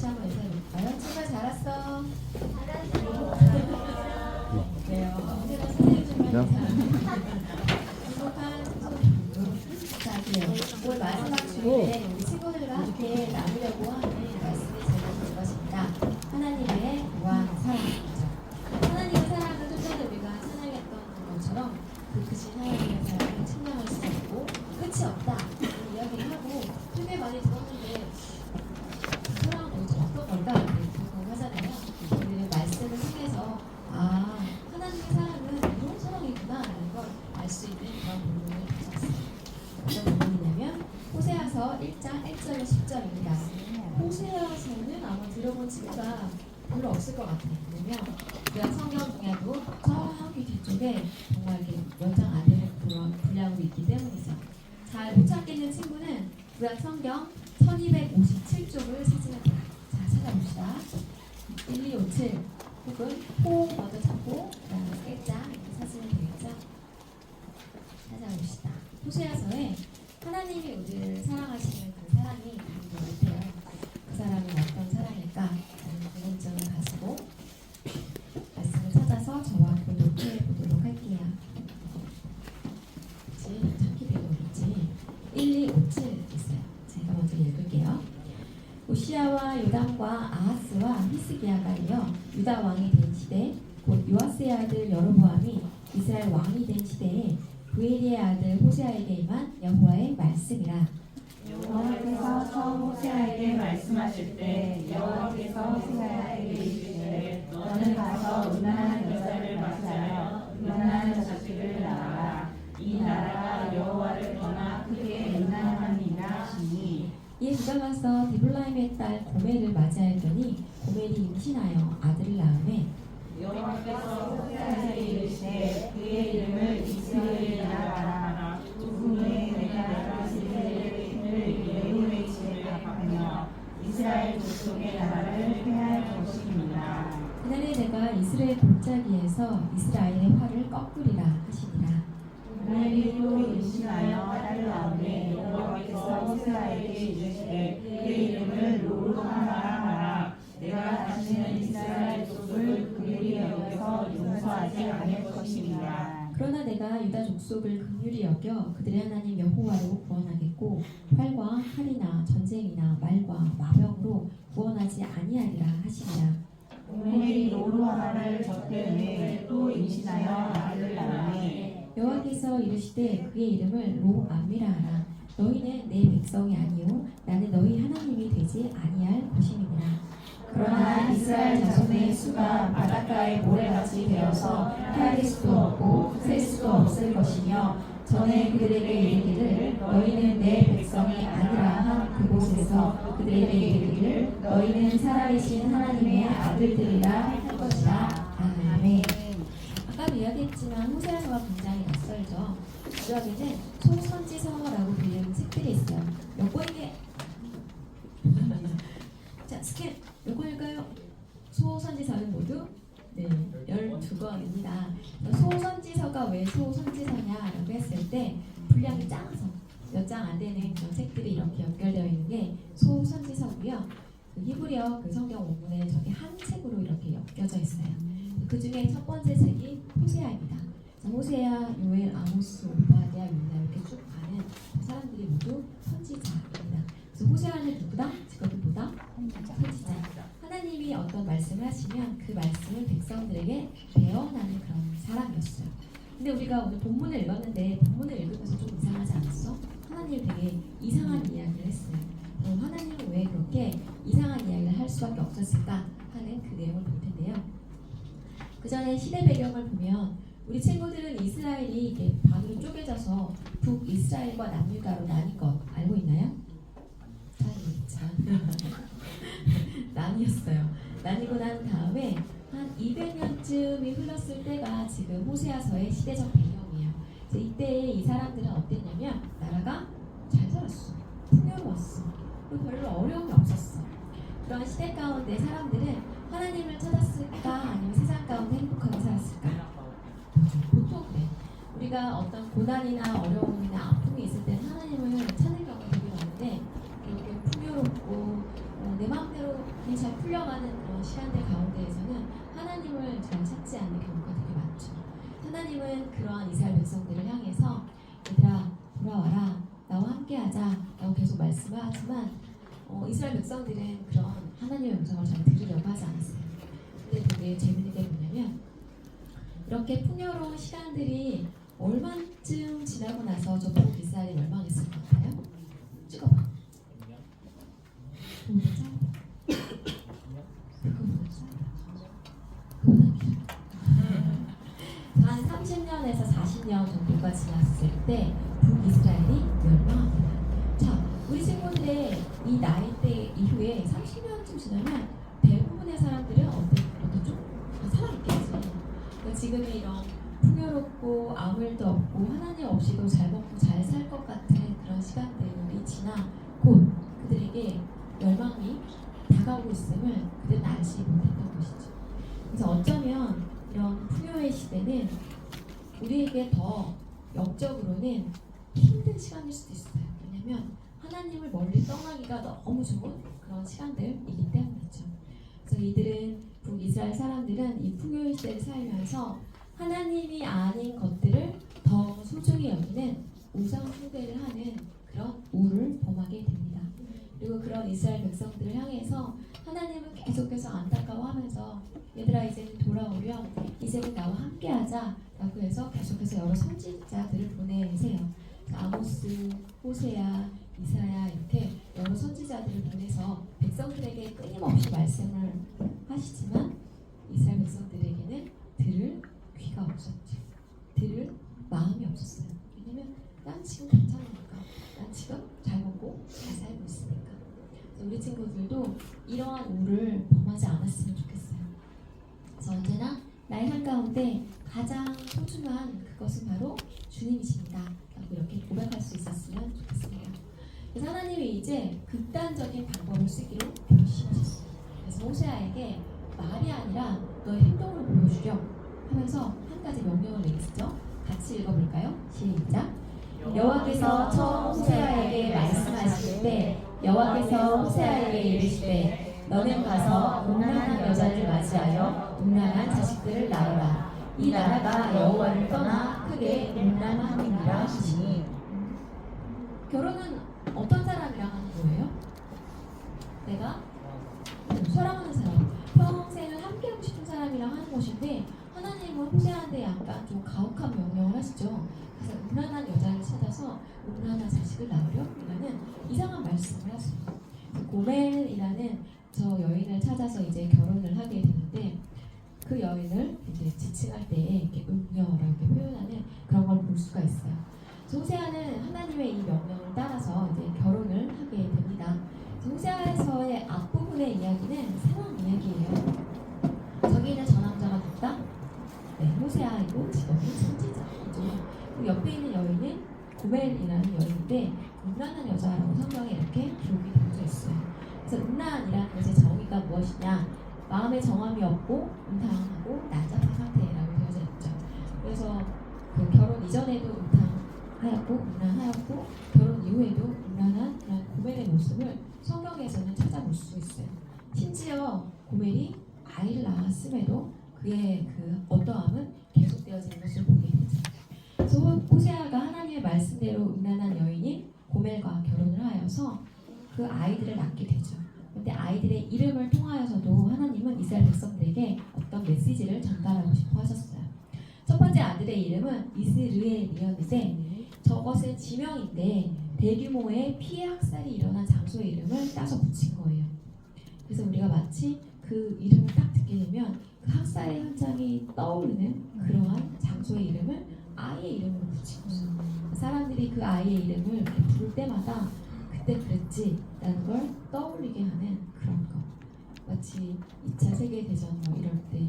다시 한번 인사해볼까요? 친구 잘 왔어. 그래요. 제가 선생님 좀 행복한 자, 그래요. 오늘 마지막 주일에 우리 친구들과 함께 나누려고 하는 말씀의 제목은 이것입니다. 하나님의 무한 사랑이죠. 하나님의 사랑은 좀 전에 우리가 찬양했던 것처럼 그 크신 하나님의 사랑을 측량할 수 없고 끝이 없다 이런 이야기를 하고 되게 많이 들었는데 그 사랑은 도대체 어떤 걸까? 이렇게 궁금하잖아요. 우리는 말씀을 통해서 하나님의 사랑은 이런 사랑이구나 라는 걸 알 수 있는 그런 부분을 가졌어요. 어떤 부분이냐면 호세아서 1장 1절로 10절입니다. 호세아서는 아마 들어본 친구가 별로 없을 것 같아요. 왜냐면 우리가 성경 중에도 저기 뒤쪽에 정말 이렇게 몇 장 안에 분량으로 있기 때문이죠. 잘 못 찾겠는 친구는 구약 성경 1257쪽을 찾으면 돼요. 자, 찾아봅시다. 1257 혹은 호 먼저 찾고 그 다음에 1장 이렇게 찾으면 되겠죠. 찾아봅시다. 호세아서에 하나님이 우리를 사랑하시는 그 사랑이 있는 것 같아요. 그 사랑은 어떤 사랑일까? 라는 궁금증을 가지고 말씀을 찾아서 저와 교독해 보도록 할게요. 그치? 찾기 되겠지. 1257 있어요. 제가 먼저 읽을게요. 오시아와 요담과 아하스와 히스기야가 이어 유다 왕이 된 시대 곧 요아스의 아들 여로보암이 이스라엘 왕이 된 시대에 부엘리의 아들 호세아에게 임한 여호와의 말씀이라. 여호와께서 처음 호세아에게 말씀하실 때 여호와께서 호세아에게 이르시되 너는 가서 음란한 여자를 맞이하여 음란한 자식을 낳아라. 이 나라가 여호와를 떠나 크게 음란함이라 하시니 이에 그가 가서 디블라임의 딸 고멜을 맞이하였더니 고멜이 임신하여 아들을 낳으매 여호와께서 호세아에게 이르시되 그의 이름을 이스라엘이라 하라. 그 후에 내가 이스라엘의 힘을 예후의 집에 갚으며 이스라엘 족속의 나라를 회할 것입니다. 그날에 내가 이스라엘 골짜기에서 이스라엘의 활을 꺾으리라 하시니라. 그날이 또 임신하여 딸을 낳으매 여호와께서 호세아에게 이르시되 그의 이름을 로루하마라 하라. 내가 다시는 이스라엘 족속을 긍휼히 여겨서 용서하지 않을 것입니다. 그러나 내가 유다 족속을 긍휼히 여겨 그들의 하나님 여호와로 구원하겠고 활과 칼이나 전쟁이나 말과 마병으로 구원하지 아니하리라 하시니라. 고멜이 로루하마를 젖되 또 임신하여 아들을 낳으매 여호와께서 이르시되 그의 이름을 로암미라 하라. 너희는 내 백성이 아니요 나는 너희 하나님이 되지 아니할 것임이니라. 그러나 이스라엘 자손의 수가 바닷가의 모래같이 되어서 헤아릴 수도 없고 셀 수도 없을 것이며 전에 그들에게 이르기를 너희는 내 백성이 아니라 한 그곳에서 그들에게 이르기를 너희는 살아계신 하나님의 아들들이라 할 것이라. 아멘. 아까도 이야기했지만 호세아서가 굉장히 낯설죠. 구약에는 소선지서라고 불리는 책들이 있어요. 몇 권이게? 자, 스캔 몇 권일까요? 소선지서는 모두 12권입니다. 소선지서가 왜 소선지서냐라고 했을 때 분량이 작아서 몇 장 안 되는 그런 책들이 이렇게 연결되어 있는 게 소선지서고요. 그 히브리어 그 성경 원문에 저게 한 책으로 이렇게 엮여져 있어요. 그 중에 첫 번째 책이 호세아입니다. 호세아, 요엘, 아모스, 오바댜, 요나 이렇게 쭉 가는 사람들이 모두 선지자입니다. 그래서 호세아는 누구다? 직업보다 선지자. 하나님이 어떤 말씀을 하시면 그 말씀을 백성들에게 배워나는 그런 사람이었어요. 근데 우리가 오늘 본문을 읽었는데 본문을 읽으면서 좀 이상하지 않았어? 하나님이 되게 이상한 이야기를 했어요. 그럼 하나님은 왜 그렇게 이상한 이야기를 할 수밖에 없었을까 하는 그 내용을 볼 텐데요. 그 전에 시대 배경을 보면 우리 친구들은 이스라엘이 이게 반으로 쪼개져서 북이스라엘과 남유다로 나뉜 것 알고 있나요? 나뉘었어요. 나뉘고 난 다음에 한 200년쯤이 흘렀을 때가 지금 호세아서의 시대적 배경이에요. 그래서 이때 이 사람들은 어땠냐면 나라가 잘 살았어. 풍요로웠어. 그리고 별로 어려움이 없었어. 그런 시대 가운데 사람들은 하나님을 찾았을까 아니면 세상 가운데 행복하게 살았을까? 보통 그래. 우리가 어떤 고난이나 어려움이나 아픔이 있을 때는 하나님을 찾는 경우가 되게 많은데 이렇게 풍요롭고 내 마음대로 마음이 잘 풀려가는 그런 시간들 가운데에서는 하나님을 잘 찾지 않는 경우가 되게 많죠. 하나님은 그러한 이스라엘 백성들을 향해서 얘들아 돌아와라, 나와 함께하자 라고 계속 말씀을 하지만 이스라엘 백성들은 그런 하나님의 음성을 잘 들으려고 하지 않았어요. 근데 되게 재밌는 게 뭐냐면 이렇게 풍요로운 시간들이 얼마쯤 지나고 나서 저 북이스라엘이 멸망했을 것 같아요? 찍어봐. 그거보다 짧아. 그거보다 짧아. 한 30년에서 40년 정도가 지났을 때 북이스라엘이 멸망합니다. 자, 우리 친구들의 이 나이대 이후에 30년쯤 지나면 대부분의 사람들은 어떻게 좀 살아있겠지. 그러니까 지금의 이런 풍요롭고 아무 일도 없고 하나님 없이도 잘 먹고 잘 살 것 같은 그런 시간들이 지나 곧 그들에게 멸망이 다가오고 있음을 그들은 알지 못했던 것이죠. 그래서 어쩌면 이런 풍요의 시대는 우리에게 더 영적으로는 힘든 시간일 수도 있어요. 왜냐하면 하나님을 멀리 떠나기가 너무 좋은 그런 시간들이기 때문이죠. 그래서 이들은 북이스라엘 사람들은 이 풍요의 시대를 살면서 하나님이 아닌 것들을 더 소중히 여기는 우상 숭배를 하는 그런 우를 범하게 됩니다. 그리고 그런 이스라엘 백성들을 향해서 하나님은 계속해서 안타까워하면서 얘들아 이제는 돌아오렴, 이제는 나와 함께하자 라고 해서 계속해서 여러 선지자들을 보내세요. 아모스, 호세아, 이사야 이렇게 여러 선지자들을 보내서 백성들에게 끊임없이 말씀을 하시지만 이스라엘 백성들에게는 들을 귀가 없었죠. 들을 마음이 없었어요. 왜냐면 난 지금 괜찮으니까, 난 지금 잘 먹고 잘 살고 있으니까. 그래서 우리 친구들도 이러한 우를 범하지 않았으면 좋겠어요. 그래서 언제나 나의 삶 가운데 가장 소중한 그것은 바로 주님이십니다 라고 이렇게 고백할 수 있었으면 좋겠습니다. 그래서 하나님이 이제 극단적인 방법을 쓰기로 결심하셨어요. 그래서 호세아에게 말이 아니라 너의 행동을 보여주렴 하면서 한 가지 명령을 내리시죠. 같이 읽어볼까요? 시작. 여호와께서 처음 호세아에게 말씀하실 때 여호와께서 호세아에게 이르시되 너는 가서 음란한 여자를 맞이하여 음란한 자식들을 낳으라. 이 나라가 여호와를 떠나 크게 음란함이니라 하시니. 결혼은 어떤 사람이랑 하는 거예요? 내가 사랑하는 사람, 평생을 함께하고 싶은 사람이랑 하는 것인데 하나님은 호세아한테 약간 좀 가혹한 명령을 하시죠. 그래서 음란한 여자를 찾아서 음란한 자식을 낳으려라는 이상한 말씀을 하세요. 고멜이라는 저 여인을 찾아서 이제 결혼을 하게 되는데 그 여인을 이제 지칭할 때에 이렇게 음녀라고 이렇게 표현하는 그런 걸 볼 수가 있어요. 호세아는 하나님의 이 명령을 따라서 이제 결혼을 하게 됩니다. 호세아에서의 앞부분의 이야기는 상황 이야기예요. 저기 있는 저 남자가 누구다? 네, 호세아이고 지금은 선지자죠. 그 옆에 있는 여인은 고멜이라는 여인인데 음란한 여자라고 성경에 이렇게 기록이 되어져 있어요. 그래서 음란이라는 것의 정의가 무엇이냐? 마음의 정함이 없고 음탕하고 난잡한 상태라고 되어져 있죠. 그래서 그 결혼 이전에도 음탕하였고 음란하였고 결혼 이후에도 음란한 그런 고멜의 모습을 성경에서는 찾아볼 수 있어요. 심지어 고멜이 아이를 낳았음에도 그의 그 어떠함은 계속되어지는 것을 보게 되죠. 그래서 호세아가 하나님의 말씀대로 음란한 여인인 고멜과 결혼을 하여서 그 아이들을 낳게 되죠. 그런데 아이들의 이름을 통하여서도 하나님은 이스라엘 백성들에게 어떤 메시지를 전달하고 싶어 하셨어요. 첫 번째 아들의 이름은 이스르엘이었는데 저것은 지명인데 대규모의 피해 학살이 일어난 장소의 이름을 따서 붙인 거예요. 그래서 우리가 마치 그 이름을 딱 듣게 되면 그 학살의 현장이 떠오르는 그러한 장소의 이름을 아이의 이름으로 붙인 거죠. 사람들이 그 아이의 이름을 이렇게 부를 때마다 그때 그랬지라는 걸 떠올리게 하는 그런 거. 마치 2차 세계대전 뭐 이럴 때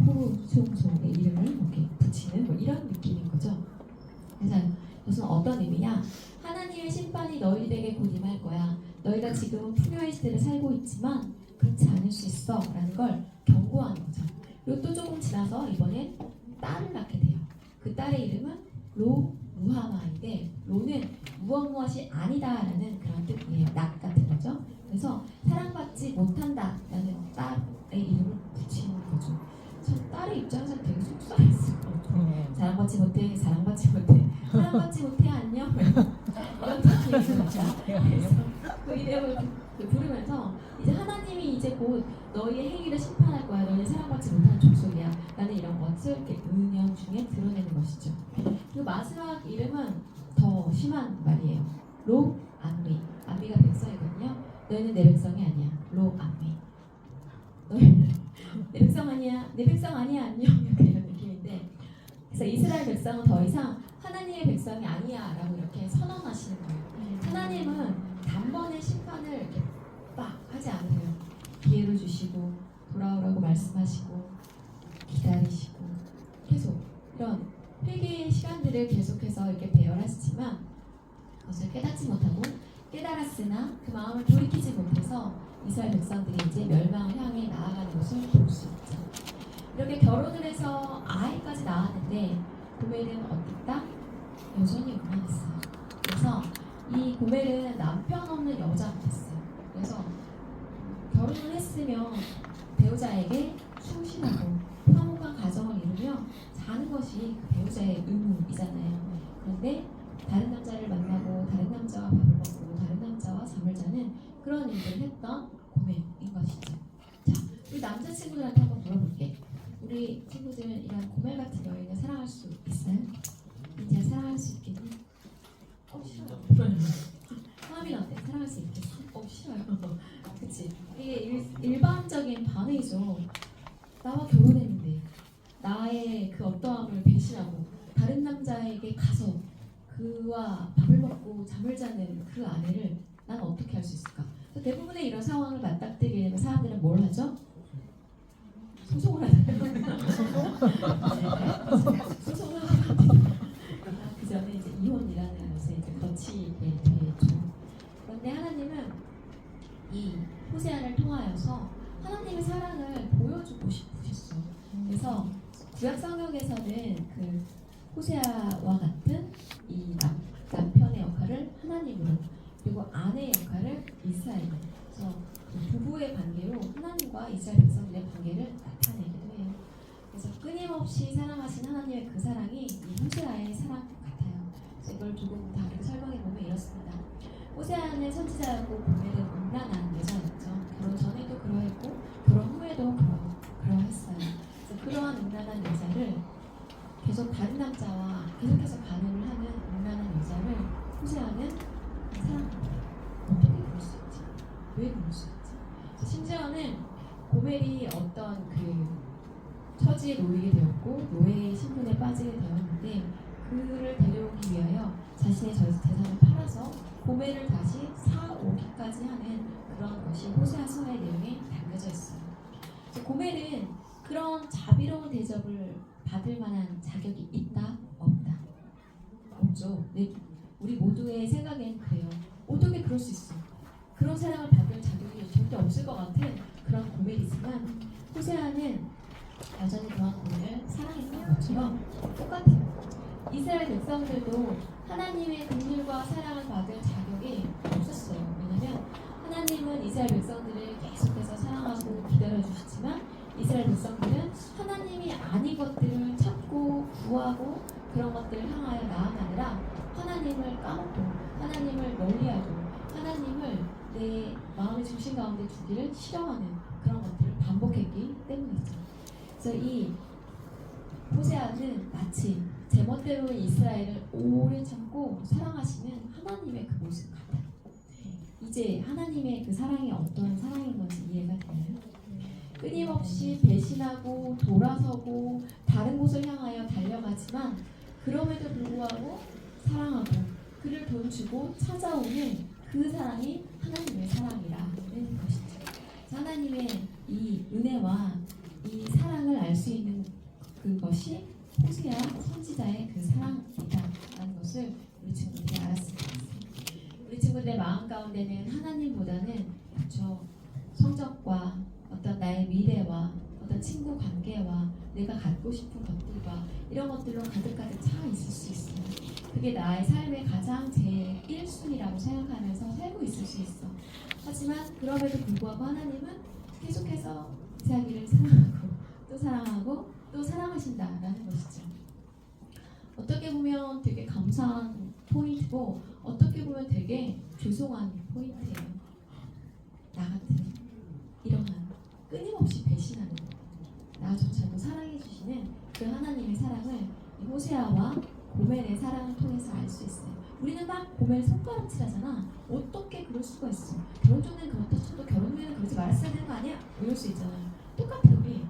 포로수용소의 이름을 이렇게 붙이는 뭐 이런 느낌인 거죠. 그래서 이것은 어떤 의미냐? 하나님의 심판이 너희들에게 곧 임할 거야. 너희가 지금은 풍요의 시대를 살고 있지만 그렇지 않을 수 있어 라는 걸 경고하는 거죠. 그리고 또 조금 지나서 이번엔 딸을 낳게 돼요. 그 딸의 이름은 무하마인데 로는 무엇이 아니다라는 그런 뜻이에요. 낫 같은 거죠. 그래서 사랑받지 못한다라는 딸의 이름을 붙이는 거죠. 전 딸의 입장에서 되게 속상했을 것 같아요. 사랑받지 못해, 사랑받지 못해, 사랑받지 못해 안녕 이런 느낌이었죠. 그래서 그 이름을 부르면서 이제 하나님이 이제 곧 너희의 행위를 심판할 거야. 너희는 사랑받지 못하는 족속이야. 라는 이런 것을 이렇게 은연 중에 드러내는 것이죠. 그리고 마지막 이름은 더 심한 말이에요. 로 안미. 안미가 백성이거든요. 너희는 내 백성이 아니야. 로 안미. 너희는 내 백성 아니야. 내 백성 아니야. 안녕. 이렇게 이런 느낌인데, 그래서 이스라엘 백성은 더 이상 하나님의 백성이 아니야 라고 이렇게 선언하시는 거예요. 하나님은 단번에 심판을 이렇게 빡 하지 않으세요. 기회를 주시고 돌아오라고 말씀하시고 기다리시고 계속 이런 회개의 시간들을 계속해서 이렇게 배열하시지만 그것을 깨닫지 못하고 깨달았으나 그 마음을 돌이키지 못해서 이스라엘 백성들이 이제 멸망을 향해 나아가는 것을 볼 수 있죠. 이렇게 결혼을 해서 아이까지 낳았는데 고멜은 어땠다? 여전히 음란했어요. 그래서 이 고멜은 남편 없는 여자가 됐어요. 그래서 결혼을 했으면 배우자에게 충실하고 화목한 가정을 이루며 사는 것이 그 배우자의 의무이잖아요. 그런데 다른 남자를 만나고 다른 남자와 밥을 먹고 다른 남자와 잠을 자는 그런 일들을 했던 고멜인 것이죠. 자, 우리 남자친구들한테 한번 물어볼게. 우리 친구들은 이런 고멜 같은 여인을 사랑할 수 있어요? 이제 사랑할 수 있겠니? 싫어요. 화합이 어때? 사랑할 수 있겠어? 싫어요. 그치? 이게 일반적인 반응이죠. 나와 결혼했는데 나의 그 어떠함을 배신하고 다른 남자에게 가서 그와 밥을 먹고 잠을 자는 그 아내를 난 어떻게 할 수 있을까? 대부분의 이런 상황을 맞닥뜨리게 되면 사람들은 뭘 하죠? 소송을 하잖아요. 소송을 하거든요. 그 전에 이제 이혼이라는 것에 이제 거치게 되죠. 그런데 하나님은 이 호세아를 통하여서 하나님의 사랑을 보여주고 싶으셨어요. 그래서 구약 성경에서는 그 호세아와 같은 이 남편의 역할을 하나님으로, 그리고 아내의 역할을 이스라엘로, 그래서 부부의 관계로 하나님과 이스라엘 백성들의 관계를 나타내기도 해요. 그래서 끊임없이 사랑하신 하나님의 그 사랑이 이 호세아의 사랑 같아요. 그래서 이걸 조금 다르게 설명해 보면 이렇습니다. 호세아는 선지자였고 고멜은 음란한 여자였죠. 결혼 전에도 그러했고 결혼 후에도 그러했어요. 그래서 그러한 음란한 여자를 계속 다른 남자와 계속해서 간음을 하는 음란한 여자를 호세아는 사랑합니다. 어떻게 그럴 수 있지? 왜 그럴 수 있지? 심지어는 고멜이 어떤 그 처지에 놓이게 되었고 노예의 신분에 빠지게 되었는데 그를 데려오기 위하여 자신의 재산을 팔아서 고멜을 다시 사오기까지 하는 그런 것이 호세아서의 내용에 담겨져 있어요. 고멜은 그런 자비로운 대접을 받을 만한 자격이 있다? 없다? 없죠. 네, 우리 모두의 생각엔 그래요. 어떻게 그럴 수 있어? 그런 사랑을 받을 자격이 절대 없을 것 같은 그런 고멜이지만 호세아는 여전히 그런 고멜을 사랑했던 것처럼 똑같아요. 이스라엘 백성들도 하나님의 긍휼과 사랑을 받을 자격이 없었어요. 왜냐하면 하나님은 이스라엘 백성들을 계속해서 사랑하고 기다려주시지만 이스라엘 백성들은 하나님이 아닌 것들을 찾고 구하고 그런 것들을 향하여 나아가느라 하나님을 까먹고 하나님을 멀리하고 하나님을 내 마음의 중심 가운데 두기를 싫어하는 그런 것들을 반복했기 때문이죠. 그래서 이 호세아는 마치 제멋대로 이스라엘을 오래 참고 사랑하시는 하나님의 그 모습 같아요. 이제 하나님의 그 사랑이 어떤 사랑인 건지 이해가 되나요? 끊임없이 배신하고 돌아서고 다른 곳을 향하여 달려가지만 그럼에도 불구하고 사랑하고 그를 돈 주고 찾아오는 그 사랑이 하나님의 사랑이라는 것이죠. 하나님의 이 은혜와 이 사랑을 알 수 있는 그것이 호세아 선지자의 그 사랑이다라는 것을 우리 친구들이 알았으면 좋겠습니다. 우리 친구들의 마음 가운데는 하나님보다는 그렇죠, 성적과 어떤 나의 미래와 어떤 친구 관계와 내가 갖고 싶은 것들과 이런 것들로 가득가득 차 있을 수 있어요. 그게 나의 삶의 가장 제일 1순위라고 생각하면서 살고 있을 수 있어. 하지만 그럼에도 불구하고 하나님은 계속해서 이삭을 사랑하고 또 사랑하신다라는 것이죠. 어떻게 보면 되게 감사한 포인트고 어떻게 보면 되게 죄송한 포인트예요. 나 같은 이러한 끊임없이 배신하는 나조차도 사랑해 주시는 그 하나님의 사랑을 이 호세아와 고멜의 사랑을 통해서 알 수 있어요. 우리는 막 고멜 손가락질하잖아. 어떻게 그럴 수가 있어? 결혼 전에는 그렇다 쳐도 결혼 후에는 그러지 말았어야 되는 거 아니야? 이럴 수 있잖아요. 똑같아 우리.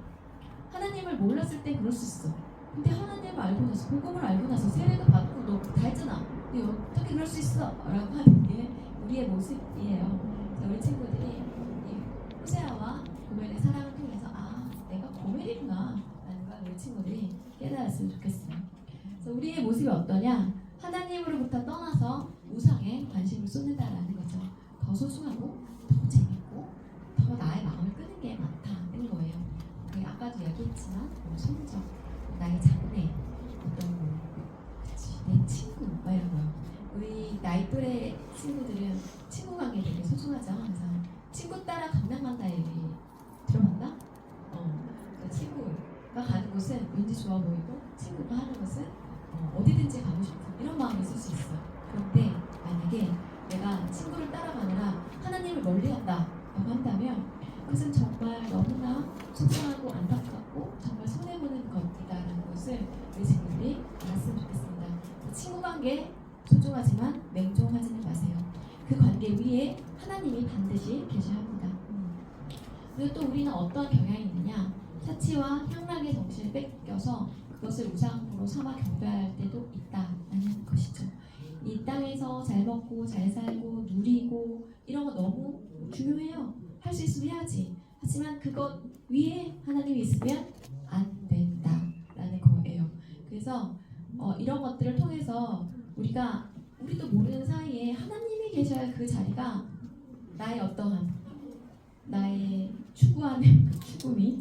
하나님을 몰랐을 때 그럴 수 있어. 근데 하나님을 알고 나서 복음을 알고 나서 세례도 받고 너 다 했잖아. 근데 어떻게 그럴 수 있어? 라고 하는 게 우리의 모습이에요. 우리 친구들이 이 호세아와 고멜의 사랑을 통해서 아 내가 고멜이구나 라는 걸 우리 친구들이 깨달았으면 좋겠어요. 그래서 우리의 모습이 어떠냐? 하나님으로부터 떠나서 우상에 관심을 쏟는다라는 거죠. 더 소중하고 더 재밌고 더 나의 마음을 끄는 게 많다는 거예요. 아까도 얘기했지만 성적, 나의 장래, 어떤 내 친구 막 이런 거요. 우리 나이 또래 친구들은 친구 관계 되게 소중하죠. 항상 친구 따라 강남 간다 얘기 들어봤나? 친구가 가는 곳은 왠지 좋아 보이고 친구가 하는 것은 어디든지 가고 싶은 이런 마음이 있을 수 있어요. 그런데 만약에 내가 친구를 따라가느라 하나님을 멀리한다라고 한다면 그것은 정말 너무나 속상하고 안타깝고 정말 손해보는 것이다라는 것을 우리 친구들이 알았으면 좋겠습니다. 친구 관계 소중하지만 맹종하지는 마세요. 그 관계 위에 하나님이 반드시 계셔야 합니다. 그리고 또 우리는 어떤 경향이 있느냐? 사치와 향락의 정신을 뺏겨서 그것을 우상으로 삼아 경배할 때도 있다라는 것이죠. 이 땅에서 잘 먹고 잘 살고 누리고 이런 거 너무 중요해요. 할 수 있으면 해야지. 하지만 그것 위에 하나님이 있으면 안 된다라는 거예요. 그래서 이런 것들을 통해서 우리도 모르는 사이에 하나님이 계셔야 그 자리가 나의 어떠한 나의 추구하는 그 추구미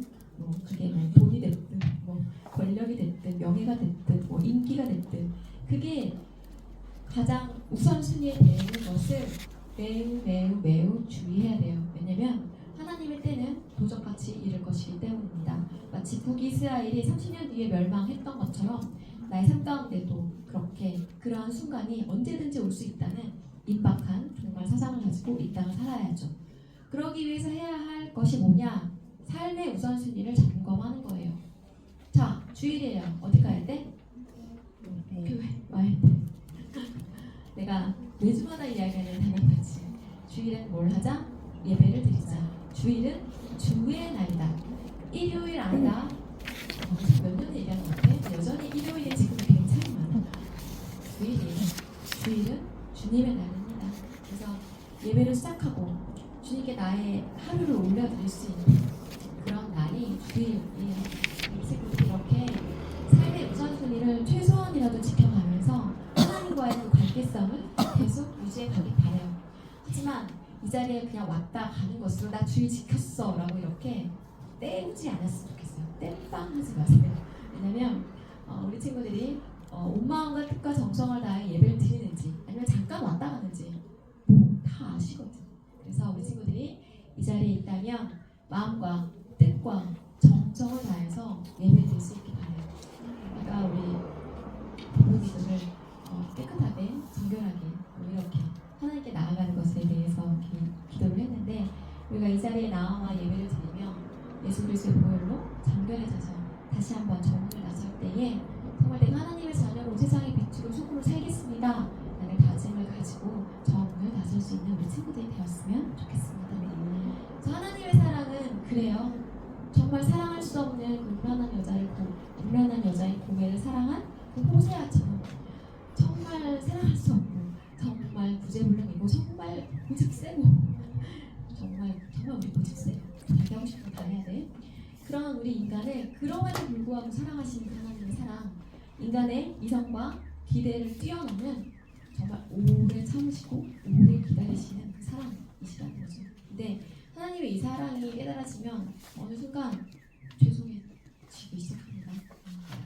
그게 돈이 됐든 권력이 됐든 명예가 됐든 인기가 됐든 그게 가장 우선순위에 되는 것을 매우 주의해야 돼요. 왜냐면 하나님의 때는 도적같이 이를 것이기 때문입니다. 마치 북이스라엘이 30년 뒤에 멸망했던 것처럼 나의 삶 가운데도 그러한 순간이 언제든지 올 수 있다는 임박한 정말 사상을 가지고 이 땅을 살아야죠. 그러기 위해서 해야 할 것이 뭐냐? 삶의 우선순위를 점검하는 거예요. 자, 주일이에요. 어디 가야 돼? 교회 와야 돼. 내가 매주마다 이야기하는 단어같이 주일엔 뭘 하자? 예배를 드리자. 주일은 주의 날이다. 일요일 아니다. 몇 년 얘기하는 것 같아? 여전히 일요일이 지금 굉장히 많아. 주일은 주님의 날입니다. 그래서 예배를 시작하고 주님께 나의 하루를 올려드릴 수 있는 그런 날이 주일이에요. 이렇게 삶의 우선순위를 최소한이라도 지켜가면서 하나님과의 그 관계성을 계속 유지해 가길 바래요. 하지만 이 자리에 그냥 왔다 가는 것으로 나 주일 지켰어 라고 이렇게 때우지 않았으면 좋겠어요. 땜빵 하지 마세요. 왜냐면 우리 친구들이 온 마음과 뜻과 정성을 다해 예배를 드리는지 아니면 잠깐 왔다 가는지 다 아시거든. 그래서 우리 친구들이 이 자리에 있다면 마음과 뜻과 정성을 다해서 예배 드릴 수 있길 바래요. 아까 우리 부모님들을 깨끗하게 정결하게 이렇게 하나님께 나아가는 것에 대해서 기도를 했는데 우리가 이 자리에 나와 예배를 드리며 예수 그리스도의 보혈로 정결해져서 다시 한번 정문을 나설 때에 정말 내가 하나님의 자녀로 세상의 빛으로 소금을 살겠습니다 라는 다짐을 가지고 정문을 나설 수 있는 우리 친구들이 되었으면 좋겠습니다. 그래서 하나님의 사랑은 그래요. 정말 사랑할 수 없는 그 불안한 여자의 고멜을 사랑한 그 호세아처럼 정말 사랑할 수 없고 정말 구제불능이고 정말 고집 세고 정말 우리 고집 세요. 자기 하고 싶은 거 다 해야 돼. 그런 우리 인간을 그럼에도 불구하고 사랑하시는 하나님의 사랑, 인간의 이성과 기대를 뛰어넘는 정말 오래 참으시고 오래 기다리시는 그 사랑이시라는 거죠. 근데 하나님의 이 사랑이 깨달아지면 어느 순간 죄송해지기 시작합니다.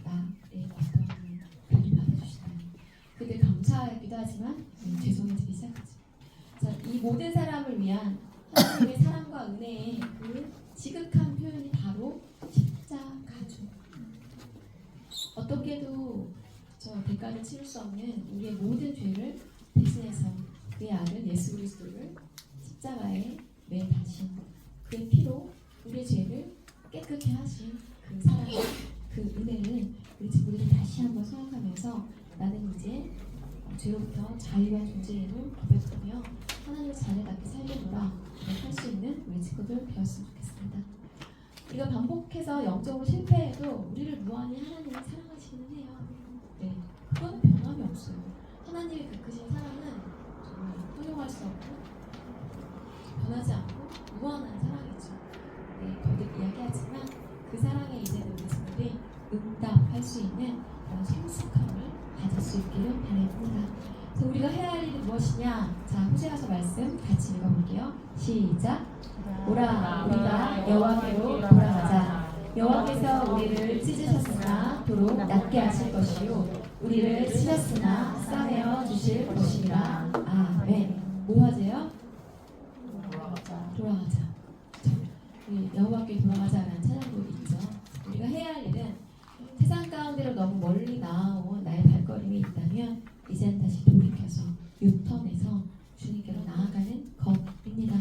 나의 어떤 일을 받아주시다니 그들 벅차기도 하지만 죄송해지기 시작하죠. 자, 이 모든 사람을 위한 하나님의 사랑과 은혜의 그 지극한 표현이 바로 십자가죠. 어떻게도 저 대가를 치를 수 없는 우리의 모든 죄를 대신해서 그의 아들 예수 그리스도를 십자가에 매다신 그의 피로 우리의 죄를 깨끗게 하신 그 사랑, 그 은혜를 우리 친구들이 다시 한번 생각하면서 나는 이제 죄로부터 자유한 존재임을 고백하며 하나님의 자녀답게 살려노라 할 수 있는 우리 친구들 되었으면 좋겠습니다. 우리가 반복해서 영적으로 실패해도 우리를 무한히 하나님이 사랑하시기는 해요. 네, 그건 변함이 없어요. 하나님의 그 크신 사랑은 정말 허용할 수 없고 변하지 않고 무한한 사랑이죠. 네, 거듭 이야기하지만 그 사랑에 이제는 우리 친구들이 응답할 수 있는 그런 성숙함을 가질 수 있기를 바랍니다. 그래서 우리가 해야 할 일은 무엇이냐? 자, 호세아서 말씀 같이 읽어볼게요. 시작. 오라, 우리가 여호와께로 돌아가자. 여호와께서 우리를 찢으셨으나 도로 낫게 하실 것이요 우리를 치셨으나 싸매어 주실 것이니라. 아멘. 뭐 하세요? 돌아가자. 우리 여호와께 돌아가자라는 찬양도 있죠. 우리가 해야 할 일은 세상 가운데로 너무 멀리 나아온 나의 발걸음이 있다면 이제는 다시 돌이켜서 유턴해서 주님께로 나아가는 것입니다.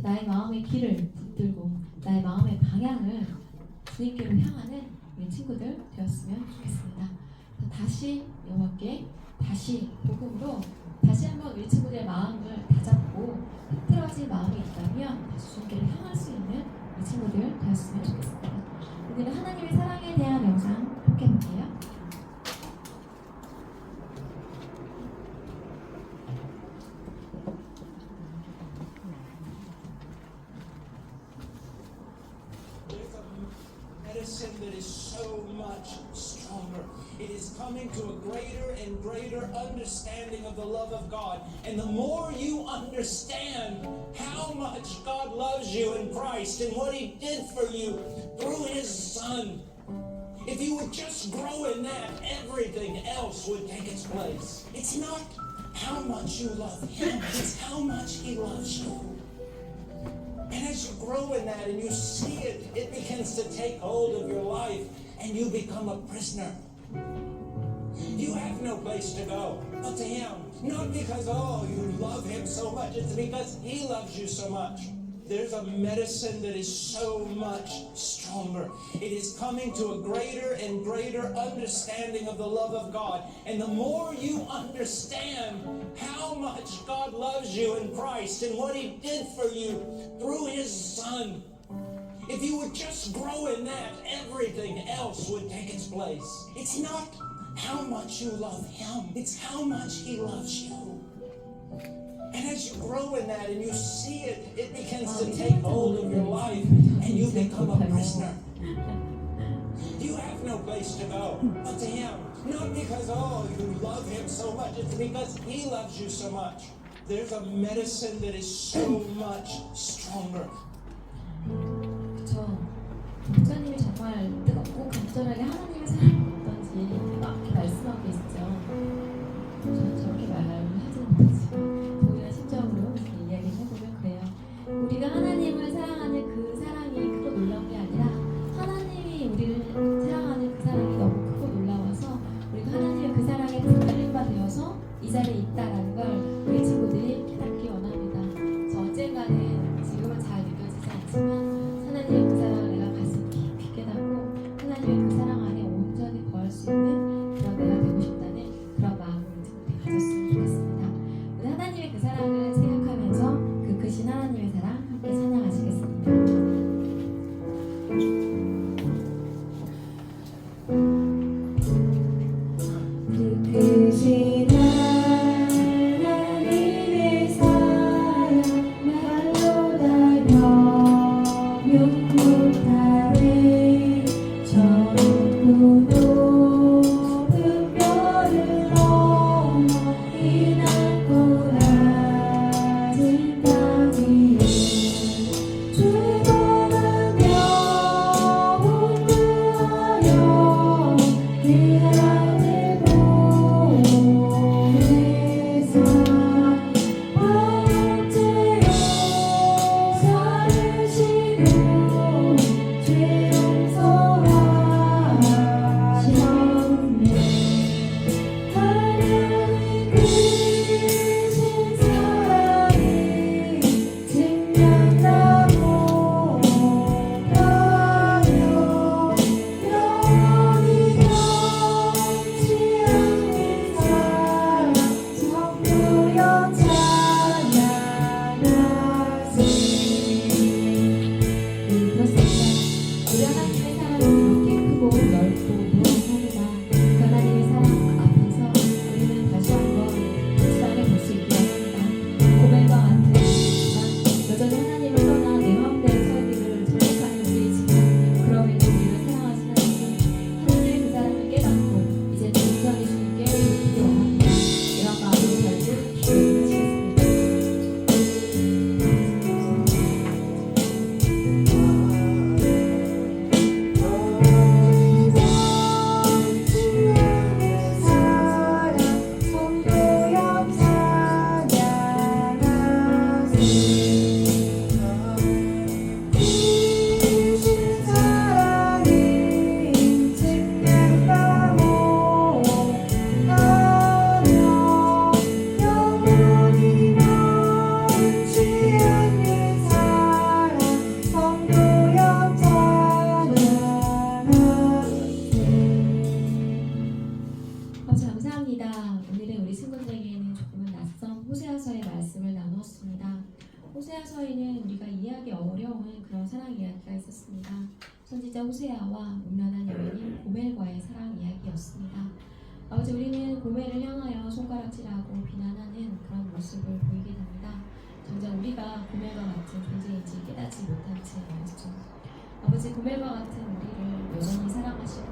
나의 마음의 길을 붙들고 나의 마음의 방향을 주님께로 향하는 우리 친구들 되었으면 좋겠습니다. 다시 여호와께 다시 복음으로 다시 한번 우리 친구들의 마음을 다잡고 흐트러진 마음이 있다면 다시 주님께로 향할 수 있는 우리 친구들 되었으면 좋겠습니다. 오늘은 하나님의 사랑에 대한 영상 함께 볼게요. Medicine that is so much stronger. It is coming to a greater and greater understanding of the love of God. And the more you understand how much God loves you in Christ and what He did for you through His Son, if you would just grow in that, everything else would take its place. It's not how much you love Him, it's how much He loves you. And as you grow in that and you see it, it begins to take hold of your life and you become a prisoner. You have no place to go but to Him. Not because, oh, you love Him so much. It's because He loves you so much. There's a medicine that is so much stronger. It is coming to a greater and greater understanding of the love of God. And the more you understand how much God loves you in Christ and what He did for you through His Son, if you would just grow in that, everything else would take its place. It's not how much you love Him, it's how much He loves you. And as you grow in that and you see it, it begins to take hold of your life and you become a prisoner. You have no place to go but to Him. Not because, oh, you love Him so much. It's because He loves you so much. There's a medicine that is so much stronger. 그쵸. 목사님이 정말 뜨겁고 간절하게 하나님의 사랑이 어떤지 막 말씀하고 계시죠. 저는 저렇게 말을 하지는 못하지만 동일한 심정으로 이야기를 해보면 그래요. 우리가 하나님을 사랑하는 그 사랑이 크고 놀라운 게 아니라 하나님이 우리를 사랑하는 그 사랑이 너무 크고 놀라워서 우리가 하나님의 그 사랑에 붙들린 바 되어서 이 자리에 있다라는 걸 우리 친구들이 깨닫기 원합니다. 저 언젠가는 지금은 나오는 그런 사랑 이야기가 있었습니다. 선지자 호세아와 음란한 여인인 고멜과의 사랑 이야기였습니다. 아버지, 우리는 고멜을 향하여 손가락질하고 비난하는 그런 모습을 보이게 됩니다. 정작 우리가 고멜과 같은 존재인지 깨닫지 못한 채였죠. 아버지, 고멜과 같은 우리를 여전히 사랑하시고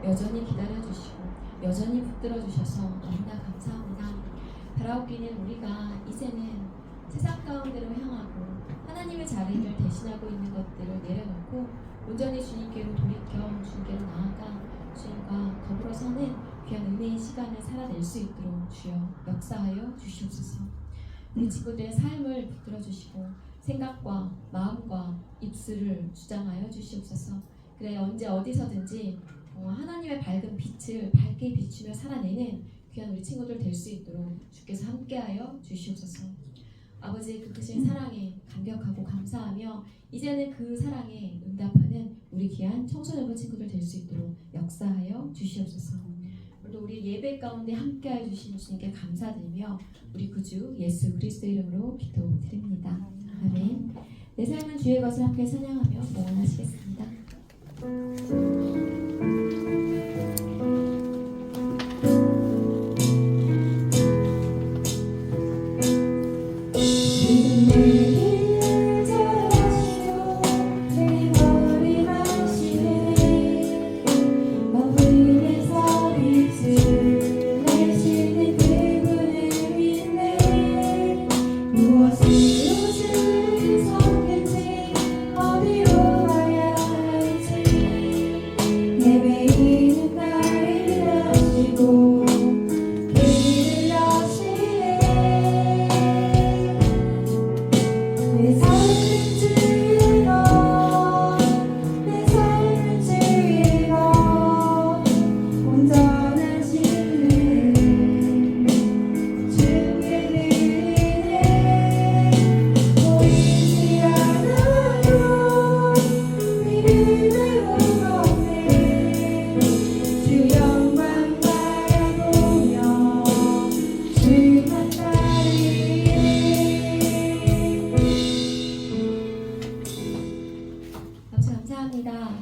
여전히 기다려주시고 여전히 붙들어주셔서 너무나 감사합니다. 바라옵기는 우리가 이제는 세상 가운데로 향하고 하나님의 자리를 대신하고 있는 것들을 내려놓고 온전히 주님께로 돌이켜 주님께로 나아가 주님과 더불어 서는 귀한 은혜의 시간을 살아낼 수 있도록 주여 역사하여 주시옵소서. 우리 친구들의 삶을 붙들어 주시고 생각과 마음과 입술을 주장하여 주시옵소서. 그래 언제 어디서든지 하나님의 밝은 빛을 밝게 비추며 살아내는 귀한 우리 친구들 될 수 있도록 주께서 함께하여 주시옵소서. 아버지, 그 크신 사랑에 감격하고 감사하며 이제는 그 사랑에 응답하는 우리 귀한 청소년부 친구들 될 수 있도록 역사하여 주시옵소서. 또 우리 예배 가운데 함께하여 주신 주님께 감사드리며 우리 구주 예수 그리스도 이름으로 기도드립니다. 아멘. 내 삶은 주의 것을 함께 찬양하며 봉헌하시겠습니다.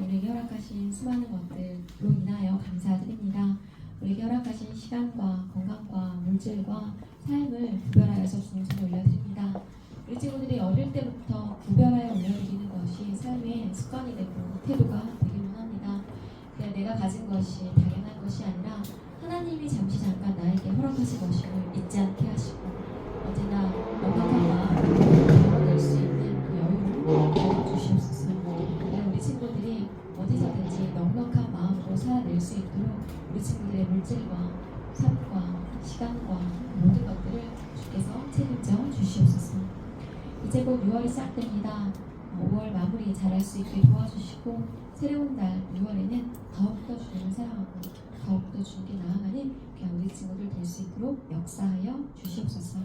우리에게 허락하신 수많은 것들로 인하여 감사드립니다. 우리에게 허락하신 시간과 건강과 물질과 삶을 구별하여서 주님 손에 올려드립니다. 우리 친구들이 어릴 때부터 구별하여 올려드리는 것이 삶의 습관이 되고 태도가 되기를 원합니다. 그냥 내가 가진 것이 당연한 것이 아니라 하나님이 잠시 잠깐 나에게 허락하신 것을 잊지 않게 하시고 언제나 넉넉한 마음으로 걸어낼 수 있는 그 여유를 주시옵소서. 우리 친구들이 어디서든지 넉넉한 마음으로 살아낼 수 있도록 우리 친구들의 물질과 삶과 시간과 모든 것들을 주께서 책임져 주시옵소서. 이제 곧 6월이 시작됩니다. 5월 마무리 잘할 수 있게 도와주시고 새로운 달 6월에는 더욱더 주님을 사랑하고 더욱더 주님께 나아가는 그냥 우리 친구들 될 수 있도록 역사하여 주시옵소서.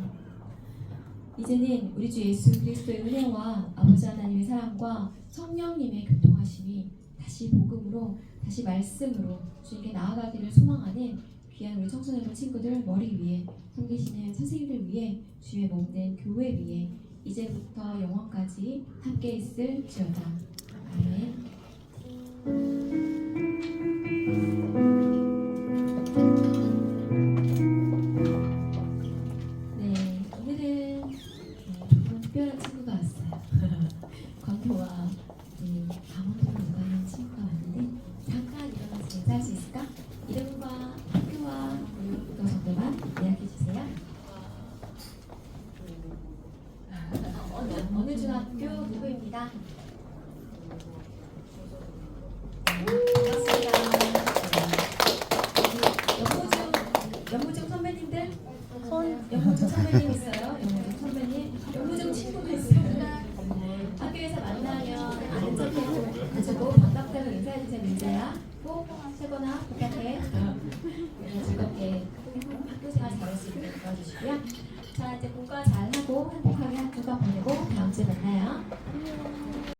이제는 우리 주 예수 그리스도의 은혜와 아버지 하나님의 사랑과 성령님의 교통하심이 다시 복음으로 다시 말씀으로 주님께 나아가기를 소망하는 귀한 우리 청소년부 친구들 머리 위에 섬기시는 선생님들 위에 주의 몸된 교회 위에 이제부터 영원까지 함께 있을지어다. 아멘. 네, 오늘은 조금 특별한 친구가 왔어요. 광교와 강원도로 가는 친구가 왔는데 잠깐 일어나서 인사할 수 있을까? 이름과 학교와 그리고 정도만 이야기해 주세요. 어느 중학교 누구입니다. 반갑습니다. 연무중 선배님들? 연무중 선배님 있어요. 연무중 선배님. 연무중 친구도 있어요. 학교에서 만나면 아는 척해도 가지고 반갑다고 인사해주세요. 민재야. 꼭 최고나 부탁해. 즐겁게 학교 생활 잘할 수 있도록 도와주시고요. 자, 이제 공과 잘하고 행복하게 학교가 보내고 다음 주에 만나요.